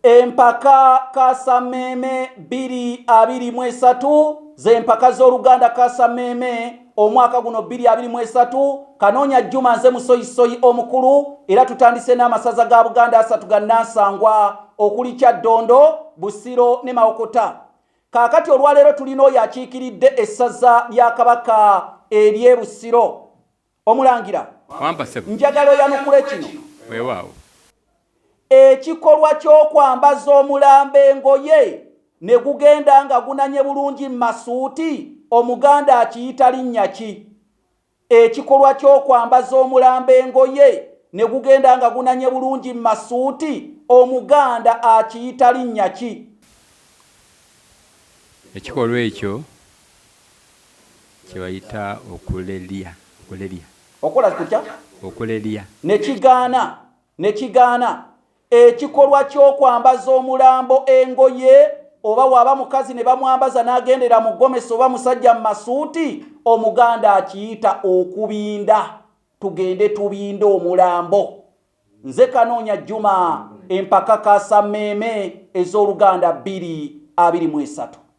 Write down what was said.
Empaka Kaasammeeme 2023 z'empaka z'Oluganda Kaasammeeme omwaka guno 2023 Kanoonya Juma nze musoyisoyi omukulu era tutandise n'amasaza ga Buganda asatu ga Nansangwa okuli Kyaddondo, Busiro ne Mawokota. Kaakati olwaleero tulina oyo akiikiridde essaza lya Kabaka ery'e Busiro. Omulangira njagala oyanukule kino weewaawo ekikolwa ky'okwambaza omulambo engoye ne gugenda nga gunanye bulungi masuuti Omuganda akiyita linnya ki? Ekikolwa ky'okwambaza omulambo engoye ne gugenda nga gunanye bulungi masuuti Omuganda akiyita linnya ki? Ekikolwa ekyo kye bayita okulelya. Okola kutya? Okulelya. Ne kigaana ekikolwa ky'okwambaza omulambo engoye oba waba mukazi ne bamwambaza n'agendera mu gomesi oba musajja mu masuuti Omuganda akiyita okubinda. Tugende tubinde omulambo. Nze Kanoonya Juma, empaka Kaasammeeme ez'Oluganda 2023.